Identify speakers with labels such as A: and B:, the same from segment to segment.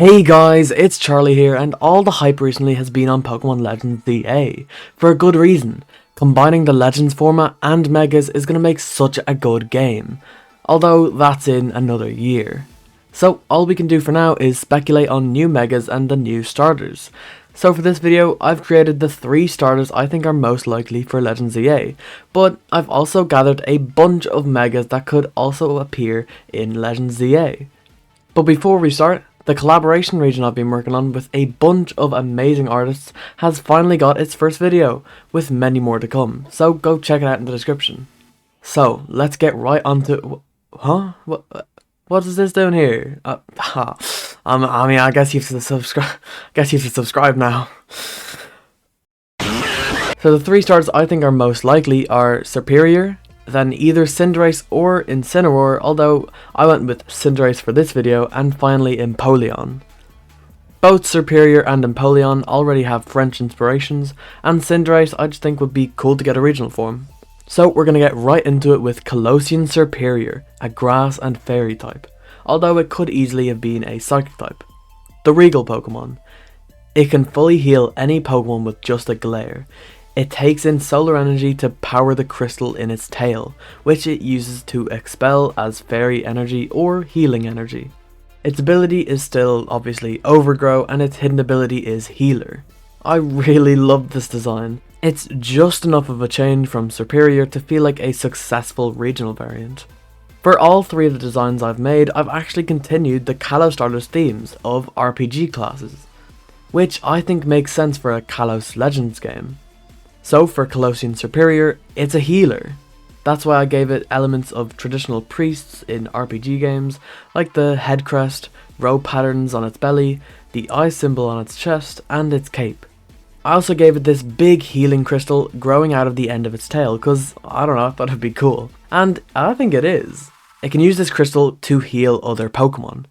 A: Hey guys, it's Charlie here, and all the hype recently has been on Pokemon Legends ZA, for a good reason. Combining the Legends format and Megas is going to make such a good game, although that's in another year. So all we can do for now is speculate on new Megas and the new starters. So for this video, I've created the 3 starters I think are most likely for Legends ZA, but I've also gathered a bunch of Megas that could also appear in Legends ZA. But before we start, the collaboration region I've been working on with a bunch of amazing artists has finally got its first video, with many more to come, so go check it out in the description. So, let's get right onto... Huh? What is this down here? I guess you have to subscribe now. So the 3 starters I think are most likely are Serperior, then either Cinderace or Incineroar, although I went with Cinderace for this video, and finally Empoleon. Both Serperior and Empoleon already have French inspirations, and Cinderace I just think would be cool to get a regional form. So we're going to get right into it with Kalosian Serperior, a grass and fairy type, although it could easily have been a psychic type. The Regal Pokemon. It can fully heal any Pokemon with just a glare. It takes in solar energy to power the crystal in its tail, which it uses to expel as fairy energy or healing energy. Its ability is still obviously Overgrow, and its hidden ability is Healer. I really love this design. It's just enough of a change from Serperior to feel like a successful regional variant. For all 3 of the designs I've made, I've actually continued the Kalos starters themes of RPG classes, which I think makes sense for a Kalos Legends game. So for Kalosian Serperior, it's a healer. That's why I gave it elements of traditional priests in RPG games, like the head crest, row patterns on its belly, the eye symbol on its chest, and its cape. I also gave it this big healing crystal growing out of the end of its tail, cause I don't know, I thought it'd be cool. And I think it is. It can use this crystal to heal other Pokemon.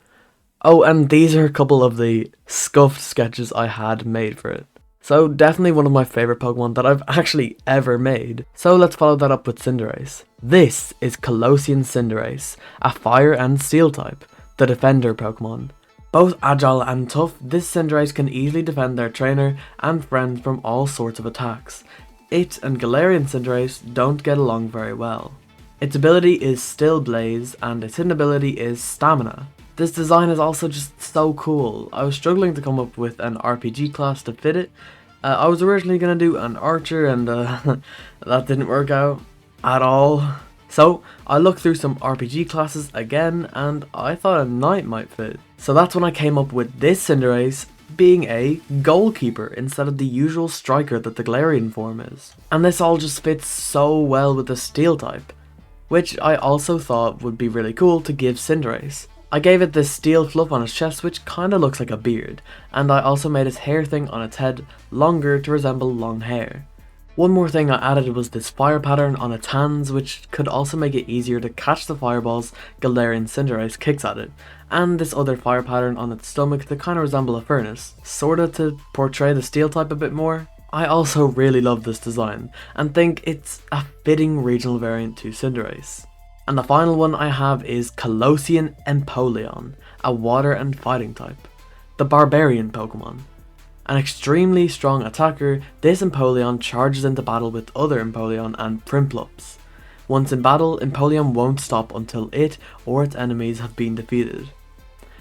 A: Oh, and these are a couple of the scuffed sketches I had made for it. So definitely one of my favourite Pokemon that I've actually ever made. So let's follow that up with Cinderace. This is Kalosian Cinderace, a fire and steel type, the defender Pokemon. Both agile and tough, this Cinderace can easily defend their trainer and friends from all sorts of attacks. It and Galarian Cinderace don't get along very well. Its ability is Still Blaze, and its hidden ability is Stamina. This design is also just so cool. I was struggling to come up with an RPG class to fit it. I was originally going to do an archer, and that didn't work out at all. So I looked through some RPG classes again, and I thought a knight might fit. So that's when I came up with this Cinderace being a goalkeeper instead of the usual striker that the Galarian form is. And this all just fits so well with the steel type, which I also thought would be really cool to give Cinderace. I gave it this steel fluff on its chest, which kinda looks like a beard, and I also made its hair thing on its head longer to resemble long hair. One more thing I added was this fire pattern on its hands, which could also make it easier to catch the fireballs Galarian Cinderace kicks at it, and this other fire pattern on its stomach to kinda resemble a furnace, sorta to portray the steel type a bit more. I also really love this design, and think it's a fitting regional variant to Cinderace. And the final one I have is Kalosian Empoleon, a water and fighting type, the barbarian Pokemon. An extremely strong attacker, this Empoleon charges into battle with other Empoleon and Primplups. Once in battle, Empoleon won't stop until it or its enemies have been defeated.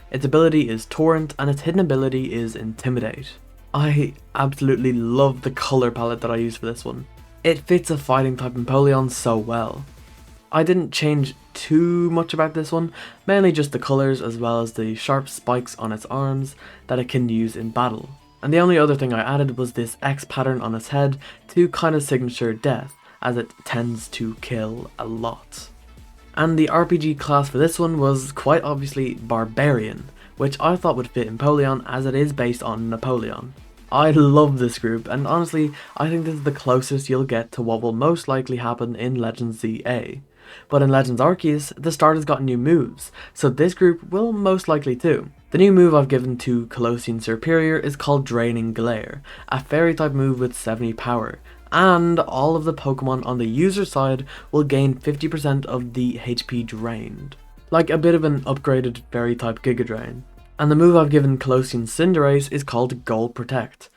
A: Its ability is Torrent, and its hidden ability is Intimidate. I absolutely love the colour palette that I used for this one. It fits a fighting type Empoleon so well. I didn't change too much about this one, mainly just the colours as well as the sharp spikes on its arms that it can use in battle. And the only other thing I added was this X pattern on its head to kind of signature death, as it tends to kill a lot. And the RPG class for this one was quite obviously Barbarian, which I thought would fit Empoleon as it is based on Napoleon. I love this group, and honestly I think this is the closest you'll get to what will most likely happen in Legends ZA. But in Legends Arceus, the starters got new moves, so this group will most likely too. The new move I've given to Kalosian Serperior is called Draining Glare, a fairy type move with 70 power, and all of the Pokemon on the user side will gain 50% of the HP drained. Like a bit of an upgraded fairy type Giga Drain. And the move I've given Kalosian Cinderace is called Goal Protect,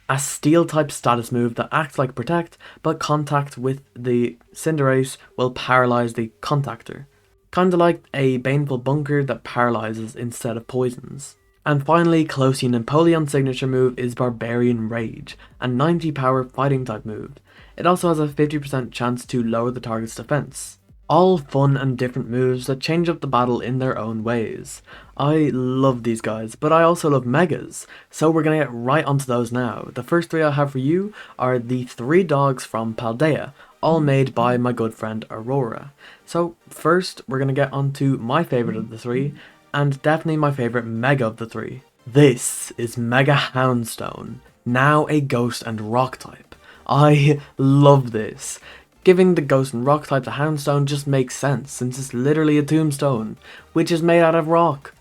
A: a steel type status move that acts like Protect, but contact with the Cinderace will paralyze the contactor. Kinda like a baneful bunker that paralyzes instead of poisons. And finally, Kalosian Empoleon signature move is Barbarian Rage, a 90 power fighting type move. It also has a 50% chance to lower the target's defense. All fun and different moves that change up the battle in their own ways. I love these guys, but I also love Megas, so we're gonna get right onto those now. The first three I have for you are the 3 dogs from Paldea, all made by my good friend Aurora. So first, we're gonna get onto my favourite of the 3, and definitely my favourite Mega of the 3. This is Mega Houndstone, now a Ghost and Rock type. I love this. Giving the Ghost and Rock type to Houndstone just makes sense, since it's literally a tombstone, which is made out of rock.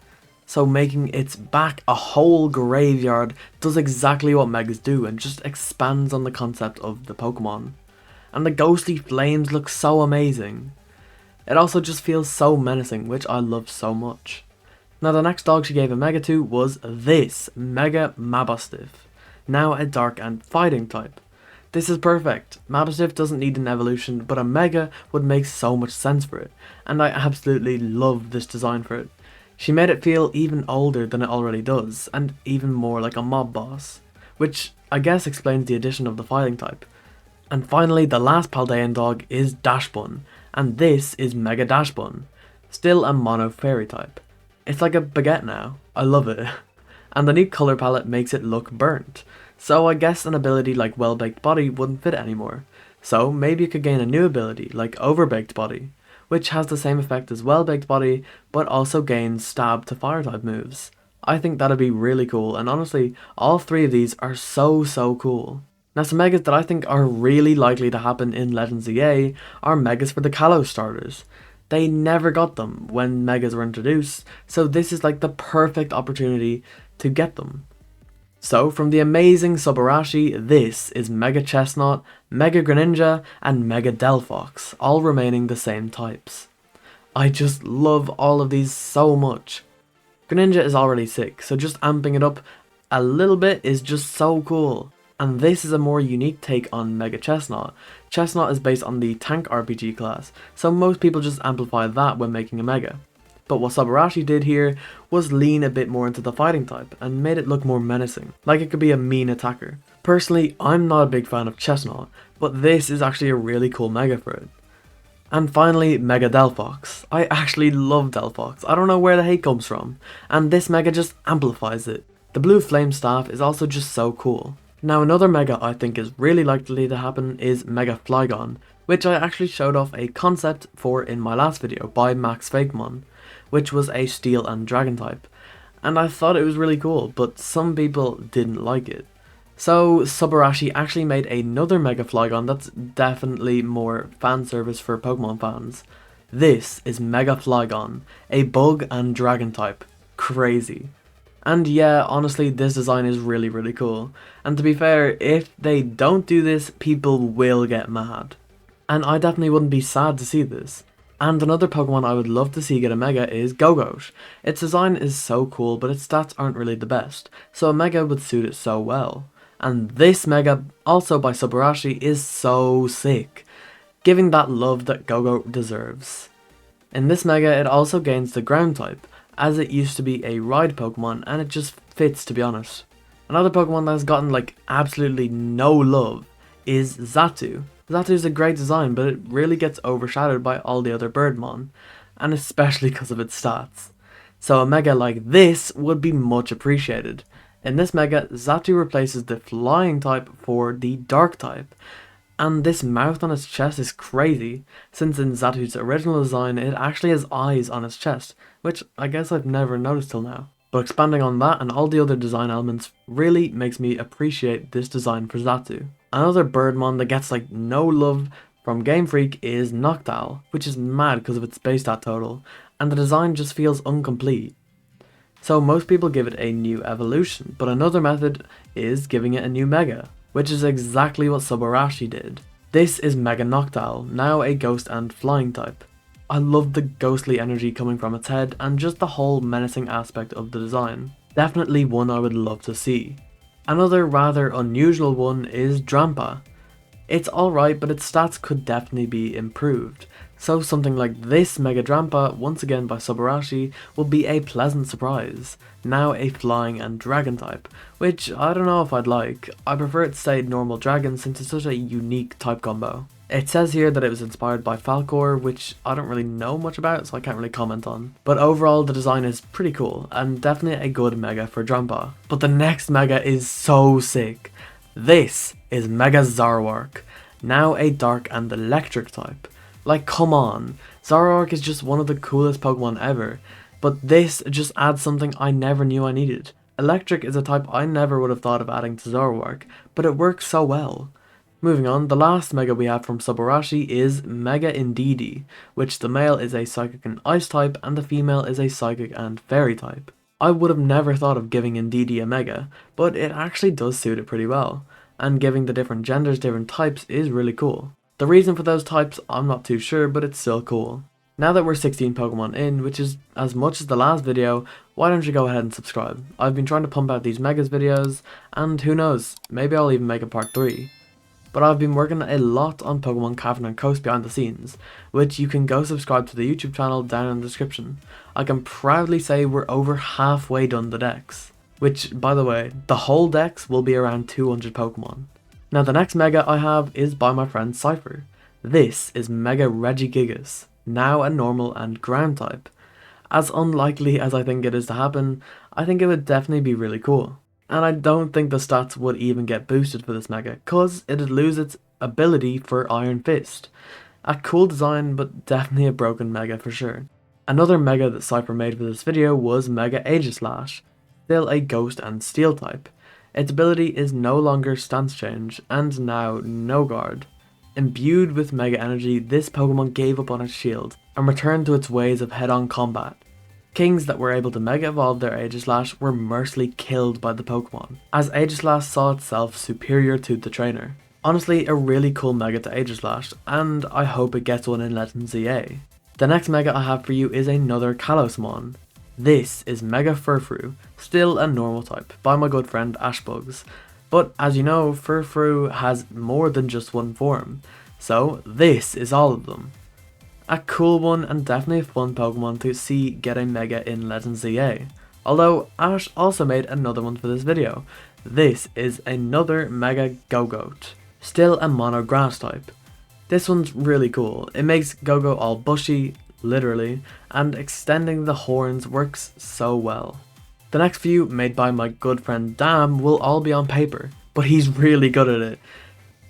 A: So making its back a whole graveyard does exactly what Megas do, and just expands on the concept of the Pokemon. And the ghostly flames look so amazing. It also just feels so menacing, which I love so much. Now the next dog she gave a Mega to was this, Mega Mabosstiff, now a Dark and Fighting type. This is perfect. Mabosstiff doesn't need an evolution, but a Mega would make so much sense for it, and I absolutely love this design for it. She made it feel even older than it already does, and even more like a mob boss, which I guess explains the addition of the fighting type. And finally, the last Paldean dog is Dachsbun, and this is Mega Dachsbun, still a mono fairy type. It's like a baguette now. I love it. And the new colour palette makes it look burnt. So I guess an ability like Well-Baked Body wouldn't fit anymore. So maybe it could gain a new ability like Overbaked Body, which has the same effect as Well-Baked Body, but also gains stab to fire type moves. I think that'd be really cool, and honestly, all 3 of these are so cool. Now some Megas that I think are really likely to happen in Legends EA are Megas for the Kalos starters. They never got them when Megas were introduced, so this is like the perfect opportunity to get them. So from the amazing Subarashi, this is Mega Chesnaught, Mega Greninja, and Mega Delphox, all remaining the same types. I just love all of these so much. Greninja is already sick, so just amping it up a little bit is just so cool. And this is a more unique take on Mega Chesnaught. Chesnaught is based on the tank RPG class, so most people just amplify that when making a Mega. But what Subarashi did here was lean a bit more into the fighting type and made it look more menacing, like it could be a mean attacker. Personally, I'm not a big fan of Chesnaught, but this is actually a really cool Mega for it. And finally, Mega Delphox. I actually love Delphox, I don't know where the hate comes from, and this Mega just amplifies it. The blue flame staff is also just so cool. Now another Mega I think is really likely to happen is Mega Flygon, which I actually showed off a concept for in my last video by Mega Fakemon, which was a Steel and Dragon type, and I thought it was really cool, but some people didn't like it. So Subarashi actually made another Mega Flygon that's definitely more fan service for Pokemon fans. This is Mega Flygon, a Bug and Dragon type. Crazy. And yeah, honestly, this design is really cool. And to be fair, if they don't do this, people will get mad. And I definitely wouldn't be sad to see this. And another Pokemon I would love to see get a Mega is Gogoat. Its design is so cool, but its stats aren't really the best, so a Mega would suit it so well. And this Mega, also by Subarashi, is so sick, giving that love that Gogoat deserves. In this Mega, it also gains the Ground type, as it used to be a Ride Pokemon, and it just fits, to be honest. Another Pokemon that has gotten like absolutely no love is Xatu. Xatu is a great design, but it really gets overshadowed by all the other Birdmon, and especially because of its stats. So a Mega like this would be much appreciated. In this Mega, Xatu replaces the Flying type for the Dark type, and this mouth on its chest is crazy, since in Xatu's original design it actually has eyes on its chest, which I guess I've never noticed till now. But expanding on that and all the other design elements really makes me appreciate this design for Xatu. Another Birdmon that gets like no love from Game Freak is Noctowl, which is mad because of its base stat total, and the design just feels incomplete. So most people give it a new evolution, but another method is giving it a new Mega, which is exactly what Subarashi did. This is Mega Noctowl, now a Ghost and Flying type. I love the ghostly energy coming from its head and just the whole menacing aspect of the design. Definitely one I would love to see. Another rather unusual one is Drampa. It's alright, but its stats could definitely be improved. So something like this Mega Drampa, once again by Subarashi, will be a pleasant surprise. Now a flying and dragon type, which I don't know if I'd like. I prefer it to stay normal dragon since it's such a unique type combo. It says here that it was inspired by Falcor, which I don't really know much about, so I can't really comment on. But overall, the design is pretty cool, and definitely a good Mega for Drampa. But the next Mega is so sick. This is Mega Zoroark, now a dark and electric type. Like, come on, Zoroark is just one of the coolest Pokemon ever, but this just adds something I never knew I needed. Electric is a type I never would have thought of adding to Zoroark, but it works so well. Moving on, the last Mega we have from Subarashi is Mega Indeedee, which the male is a Psychic and Ice type and the female is a Psychic and Fairy type. I would have never thought of giving Indeedee a Mega, but it actually does suit it pretty well, and giving the different genders different types is really cool. The reason for those types I'm not too sure, but it's still cool. Now that we're 16 Pokemon in, which is as much as the last video, why don't you go ahead and subscribe? I've been trying to pump out these Megas videos, and who knows, maybe I'll even make a part 3. But I've been working a lot on Pokemon Cavern and Coast behind the scenes, which you can go subscribe to the YouTube channel down in the description. I can proudly say we're over halfway done the decks, which, by the way, the whole decks will be around 200 Pokemon. Now the next Mega I have is by my friend Cypher. This is Mega Regigigas, now a normal and ground type. As unlikely as I think it is to happen, I think it would definitely be really cool. And I don't think the stats would even get boosted for this Mega, cause it'd lose its ability for Iron Fist. A cool design, but definitely a broken Mega for sure. Another Mega that Cypher made for this video was Mega Aegislash, still a Ghost and Steel type. Its ability is no longer Stance Change, and now No Guard. Imbued with Mega Energy, this Pokemon gave up on its shield, and returned to its ways of head-on combat. Kings that were able to Mega Evolve their Aegislash were mercilessly killed by the Pokemon, as Aegislash saw itself superior to the trainer. Honestly, a really cool Mega to Aegislash, and I hope it gets one in Legends ZA. The next Mega I have for you is another Kalosmon. This is Mega Furfrou, still a normal type, by my good friend Ashbugs. But as you know, Furfrou has more than just one form, so this is all of them. A cool one and definitely a fun Pokemon to see get a Mega in Legends ZA. Although Ash also made another one for this video. This is another Mega Gogoat, still a mono grass type. This one's really cool. It makes Gogoat all bushy, literally, and extending the horns works so well. The next few, made by my good friend Dam, will all be on paper, but he's really good at it.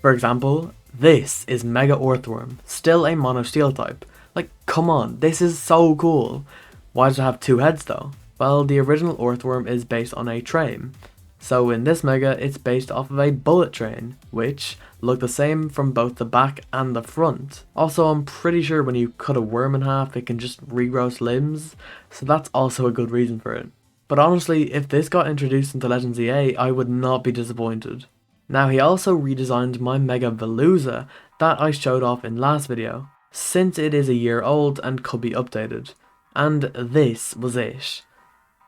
A: For example, this is Mega Orthworm, still a mono steel type. Like, come on, this is so cool. Why does it have two heads though? Well, the original Orthworm is based on a train. So in this Mega, it's based off of a bullet train, which look the same from both the back and the front. Also, I'm pretty sure when you cut a worm in half, it can just regrow its limbs, so that's also a good reason for it. But honestly, if this got introduced into Legends EA, I would not be disappointed. Now, he also redesigned my Mega Veluza that I showed off in last video, since it is a year old and could be updated. And this was it.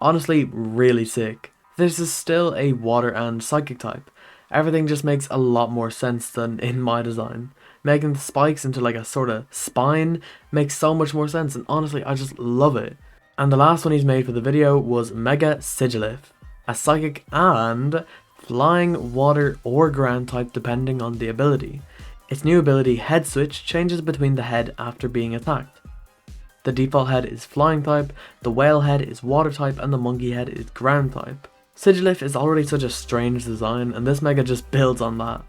A: Honestly, really sick. This is still a water and psychic type. Everything just makes a lot more sense than in my design. Making the spikes into like a sort of spine makes so much more sense, and honestly I just love it. And the last one he's made for the video was Mega Sigilyph, a psychic and flying, water or ground type depending on the ability. Its new ability, Head Switch, changes between the head after being attacked. The default head is flying type, the whale head is water type, and the monkey head is ground type. Sigilyph is already such a strange design, and this Mega just builds on that.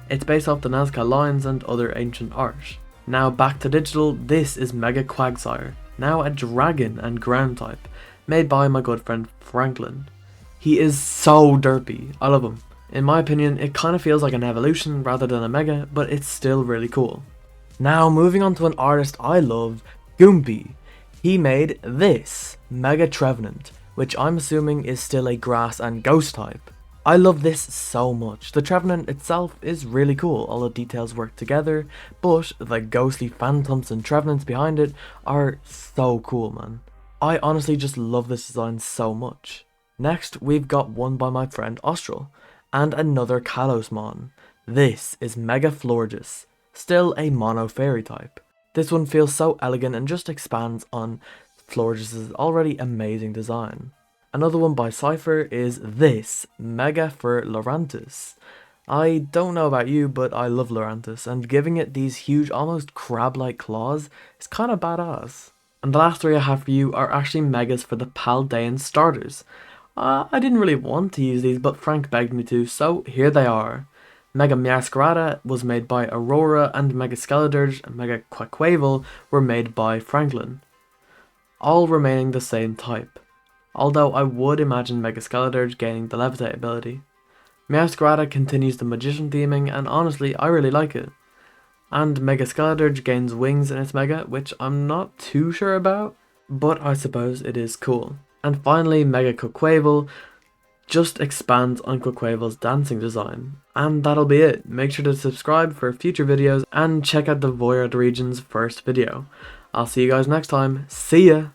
A: It's based off the Nazca lines and other ancient art. Now back to digital, this is Mega Quagsire, now a dragon and ground type, made by my good friend Franklin. He is so derpy, I love him. In my opinion, it kind of feels like an evolution rather than a Mega, but it's still really cool. Now moving on to an artist I love, Goompy. He made this, Mega Trevenant, which I'm assuming is still a grass and ghost type. I love this so much. The Trevenant itself is really cool, all the details work together, but the ghostly phantoms and Trevenants behind it are so cool, man. I honestly just love this design so much. Next, we've got one by my friend Austral, and another Kalosmon. This is Mega Florges, still a mono fairy type. This one feels so elegant and just expands on Florges' already amazing design. Another one by Cypher is this, Mega for Lurantis. I don't know about you, but I love Lurantis, and giving it these huge, almost crab-like claws is kinda badass. And the last three I have for you are actually Megas for the Paldean starters. I didn't really want to use these, but Frank begged me to, so here they are. Mega Meowscarada was made by Aurora, and Mega Skeledirge and Mega Quaquaval were made by Franklin, all remaining the same type. Although I would imagine Mega Skeledirge gaining the Levitate ability. Meowscarada continues the Magician theming, and honestly I really like it. And Mega Skeledirge gains wings in its Mega, which I'm not too sure about, but I suppose it is cool. And finally Mega Quaquaval just expands on Quaquaval's dancing design. And that'll be it. Make sure to subscribe for future videos and check out the Void Region's first video. I'll see you guys next time. See ya!